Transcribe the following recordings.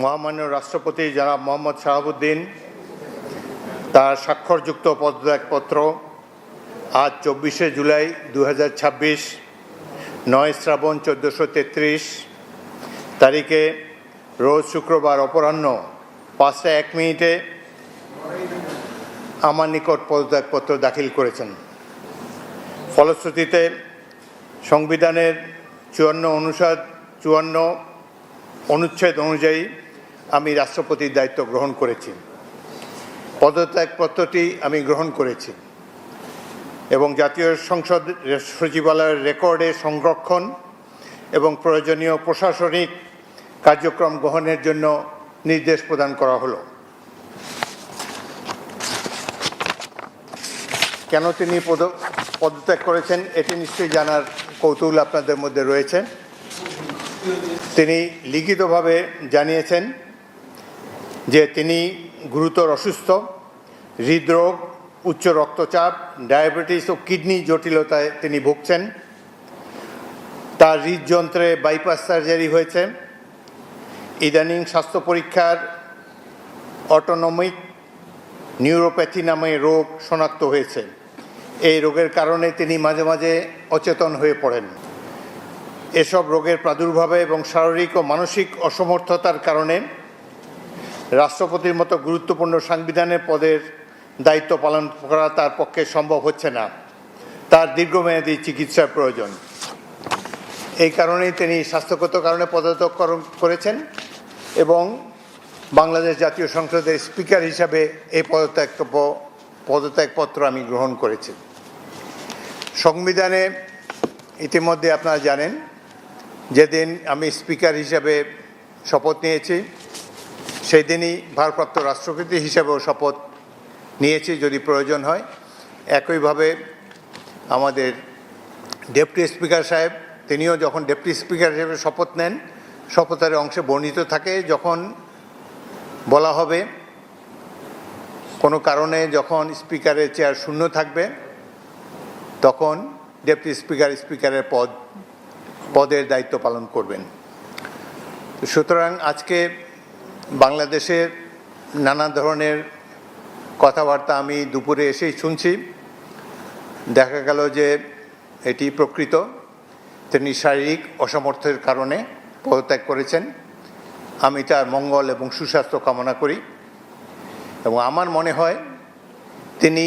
মহামান্য রাষ্ট্রপতি জনাব মোহাম্মদ শাহাবুদ্দিন তার স্বাক্ষরযুক্ত পদত্যাগপত্র আজ 24শে জুলাই 2026 9 শ্রাবণ 1433 তারিখে রোজ শুক্রবার অপরাহ্ন 5:01 আমার নিকট পদত্যাগপত্র দাখিল করেছেন। ফলশ্রুতিতে সংবিধানের 54 অনুচ্ছেদ অনুযায়ী আমি রাষ্ট্রপতির দায়িত্ব গ্রহণ করেছি। পদত্যাগপত্রটি আমি গ্রহণ করেছি এবং জাতীয় সংসদ সচিবালয়ের রেকর্ডে সংরক্ষণ এবং প্রয়োজনীয় প্রশাসনিক কার্যক্রম গ্রহণের জন্য নির্দেশ প্রদান করা হলো। কেন তিনি পদত্যাগ করেছেন এটি নিশ্চয়ই জানার কৌতূহল আপনাদের মধ্যে রয়েছে। তিনি লিখিতভাবে জানিয়েছেন যে তিনি গুরুতর অসুস্থ, হৃদরোগ, উচ্চ রক্তচাপ, ডায়াবেটিস ও কিডনি জটিলতায় তিনি ভুগছেন। তার হৃদযন্ত্রে বাইপাস সার্জারি হয়েছে। ইদানিং স্বাস্থ্য পরীক্ষার অটোনমিক নিউরোপ্যাথি নামে রোগ শনাক্ত হয়েছে। এই রোগের কারণে তিনি মাঝে মাঝে অচেতন হয়ে পড়েন। এসব রোগের প্রাদুর্ভাবে এবং শারীরিক ও মানসিক অসমর্থতার কারণে রাষ্ট্রপতির মতো গুরুত্বপূর্ণ সাংবিধানিক পদের দায়িত্ব পালন করা তার পক্ষে সম্ভব হচ্ছে না। তার দীর্ঘমেয়াদী চিকিৎসার প্রয়োজন। এই কারণেই তিনি স্বাস্থ্যগত কারণে পদত্যাগ করেছেন এবং বাংলাদেশ জাতীয় সংসদের স্পিকার হিসাবে এই পদত্যাগপত্র আমি গ্রহণ করেছি। সংবিধানে ইতিমধ্যে আপনারা জানেন যেদিন আমি স্পিকার হিসাবে শপথ নিয়েছি সেই দিনই ভারপ্রাপ্ত রাষ্ট্রপতি হিসাবেও শপথ নিয়েছি যদি প্রয়োজন হয়। একইভাবে আমাদের ডেপুটি স্পিকার সাহেব তিনিও যখন ডেপুটি স্পিকার হিসেবে শপথ নেন শপথের অংশে বর্ণিত থাকে যখন বলা হবে কোনো কারণে যখন স্পিকারের চেয়ার শূন্য থাকবে তখন ডেপুটি স্পিকারের পদের দায়িত্ব পালন করবেন। সুতরাং আজকে বাংলাদেশের নানা ধরনের কথাবার্তা আমি দুপুরে এসেই শুনছি। দেখা গেল যে এটি প্রকৃত। তিনি শারীরিক অসমর্থের কারণে পদত্যাগ করেছেন। আমি তার মঙ্গল এবং সুস্বাস্থ্য কামনা করি এবং আমার মনে হয় তিনি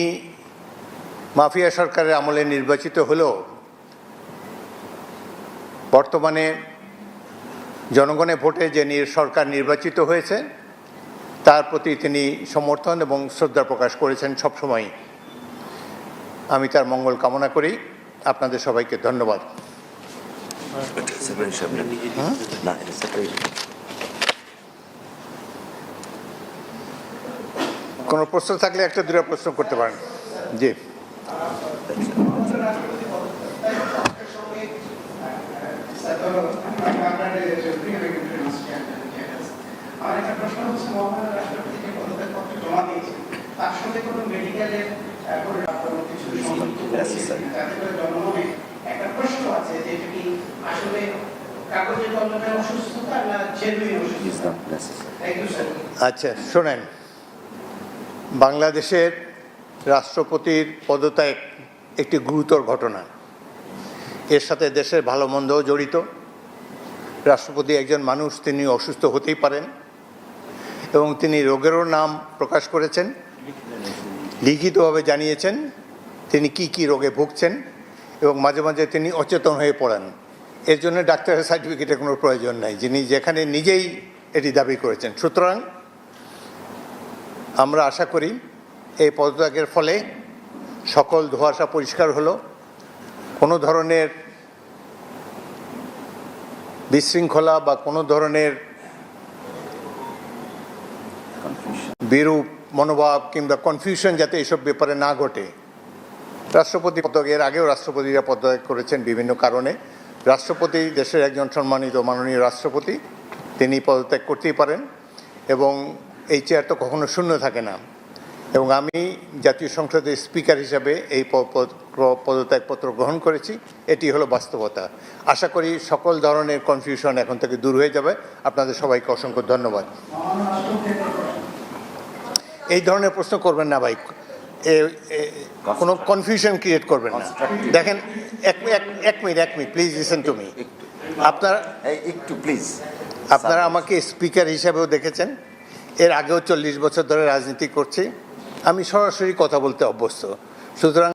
মাফিয়া সরকারের আমলে নির্বাচিত হলেও বর্তমানে জনগণের ভোটে যে সরকার নির্বাচিত হয়েছে তার প্রতি তিনি সমর্থন এবং শ্রদ্ধা প্রকাশ করেছেন সবসময়। আমি তার মঙ্গল কামনা করি। আপনাদের সবাইকে ধন্যবাদ। কোনো প্রশ্ন থাকলে একটা দুটো প্রশ্ন করতে পারেন। জি, আচ্ছা শোনেন, বাংলাদেশের রাষ্ট্রপতির পদত্যাগ একটি গুরুতর ঘটনা। এর সাথে দেশের ভালো মন্দও জড়িত। রাষ্ট্রপতি একজন মানুষ, তিনি অসুস্থ হতেই পারেন এবং তিনি রোগেরও নাম প্রকাশ করেছেন, লিখিতভাবে জানিয়েছেন তিনি কি রোগে ভুগছেন এবং মাঝে মাঝে তিনি অচেতন হয়ে পড়েন। এর জন্য ডাক্তারের সার্টিফিকেটের কোনো প্রয়োজন নাই, যিনি যেখানে নিজেই এটি দাবি করেছেন। সুতরাং আমরা আশা করি এই পদত্যাগের ফলে সকল ধোঁয়াশা পরিষ্কার হলো। কোনো ধরনের বিশৃঙ্খলা বা কোনো ধরনের বিরূপ মনোভাব কিংবা কনফিউশন যাতে এইসব ব্যাপারে না ঘটে। রাষ্ট্রপতি পদত্যাগের আগেও রাষ্ট্রপতিরা পদত্যাগ করেছেন বিভিন্ন কারণে। রাষ্ট্রপতি দেশের একজন সম্মানিত মাননীয় রাষ্ট্রপতি, তিনি পদত্যাগ করতেই পারেন এবং এই চেয়ার তো কখনো শূন্য থাকে না। এবং আমি জাতীয় সংসদের স্পিকার হিসাবে এই পদত্যাগপত্র গ্রহণ করেছি। এটি হলো বাস্তবতা। আশা করি সকল ধরনের কনফিউশন এখন থেকে দূর হয়ে যাবে। আপনাদের সবাইকে অসংখ্য ধন্যবাদ। এই ধরনের প্রশ্ন করবেন না ভাই, কোনো কনফিউশন ক্রিয়েট করবেন না। দেখেন, এক minute please listen to me. আপনারা আমাকে স্পিকার হিসাবেও দেখেছেন, এর আগেও 40 বছর ধরে রাজনীতি করছি, আমি সরাসরি কথা বলতে অভ্যস্ত। সুতরাং